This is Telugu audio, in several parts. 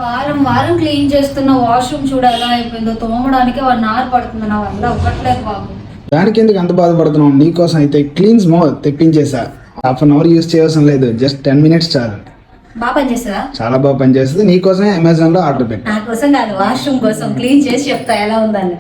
వారం వారం క్లీన్ చేస్తున్న వాష్రూమ్ చూడ ఎలా అయిపోయిందో, తోమడానికి 1 hour పడుతుంది. నా వల్ల అవ్వట్లేదు బాబు. దానికి ఎందుకు అంత బాధపడుతున్నావు? నీకోసం అయితే క్లీన్స్ మో తెప్పించేసా. 1/2 hour యూజ్ చేయవలసిన లేదు, జస్ట్ 10 minutes చాలు. బాగా పనిచేస్తుందా? చాలా బాగా పనిచేస్తుంది. నీకోసమే అమెజాన్ లో ఆర్డర్ పెట్టా. నా కోసం కాదు, వాష్రూమ్ కోసం క్లీన్ చేసి చెప్తా ఎలా ఉందని.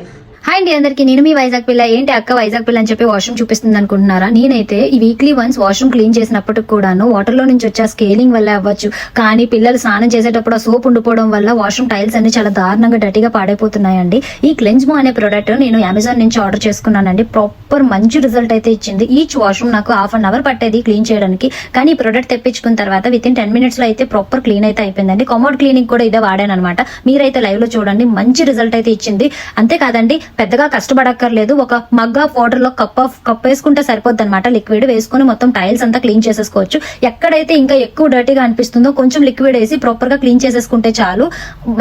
హాయ్ అండి అందరికి, నేను మీ వైజాగ్ పిల్ల. ఏంటి అక్క వైజాగ్ పిల్ల అని చెప్పి వాష్రూమ్ చూపిస్తుంది అనుకుంటున్నారా? నేనైతే ఈ వీక్లీ వన్స్ వాష్రూమ్ క్లీన్ చేసినప్పటికి కూడాను వాటర్ లో నుంచి వచ్చే స్కేలింగ్ వల్ల అవ్వచ్చు, కానీ పిల్లలు స్నానం చేసేటప్పుడు ఆ సోప్ ఉండిపోవడం వల్ల వాష్రూమ్ టైల్స్ అన్ని చాలా దారుణంగా డర్టీగా పాడైపోతున్నాయండి. ఈ క్లెన్జ్మో అనే ప్రోడక్ట్ నేను అమెజాన్ నుంచి ఆర్డర్ చేసుకున్నానండి. ప్రాపర్ మంచి రిజల్ట్ అయితే ఇచ్చింది. ఈచ్ వాష్రూమ్ నాకు 1/2 hour పట్టేది క్లీన్ చేయడానికి, కానీ ఈ ప్రోడక్ట్ తెప్పించుకున్న తర్వాత వితిన్ 10 minutes లో అయితే ప్రాపర్ క్లీన్ అయితే అయిపోయిందండి. కమోడ్ క్లీనింగ్ కూడా ఇదే వాడాను అనమాట. మీరైతే లైవ్ లో చూడండి, మంచి రిజల్ట్ అయితే ఇచ్చింది. అంతేకాదండి, పెద్దగా కష్టపడక్కర్లేదు. ఒక మగ్ ఆఫ్ వాటర్ లో కప్ వేసుకుంటే సరిపోద్ది అనమాట. లిక్విడ్ వేసుకుని మొత్తం టైల్స్ అంతా క్లీన్ చేసేసుకోవచ్చు. ఎక్కడైతే ఇంకా ఎక్కువ డర్టీగా అనిపిస్తుందో కొంచెం లిక్విడ్ వేసి ప్రాపర్ గా క్లీన్ చేసేసుకుంటే చాలు.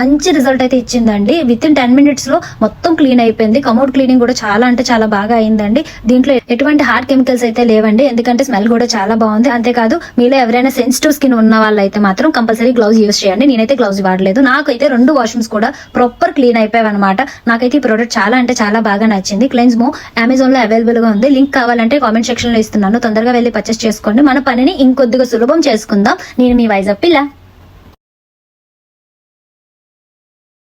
మంచి రిజల్ట్ అయితే ఇచ్చిందండి. విత్ ఇన్ 10 minutes లో మొత్తం క్లీన్ అయిపోయింది. కమోడ్ క్లీనింగ్ కూడా చాలా అంటే చాలా బాగా అయిందండి. దీంట్లో ఎటువంటి హార్డ్ కెమికల్స్ అయితే లేవండి, ఎందుకంటే స్మెల్ కూడా చాలా బాగుంది. అంతేకాదు, మీలో ఎవరైనా సెన్సిటివ్ స్కిన్ ఉన్న వాళ్ళైతే మాత్రం కంపల్సరీ గ్లౌజ్ యూజ్ చేయండి. నేనైతే గ్లౌజ్ వాడలేదు. నాకైతే 2 వాష్రూమ్స్ కూడా ప్రాపర్ క్లీన్ అయిపోయాయి అనమాట. నాకైతే ఈ ప్రోడక్ట్ చాలా అంటే చాలా బాగా నచ్చింది. క్లెన్జ్మో అమెజాన్ లో అవైలబుల్ గా ఉంది. లింక్ కావాలంటే కామెంట్ సెక్షన్ లో ఇస్తున్నాను. తొందరగా వెళ్ళి పర్చేస్ చేసుకోండి. మన పనిని ఇంకొద్దిగా సులభం చేసుకుందాం. నేను మీ వైజాగ్ పిల్ల.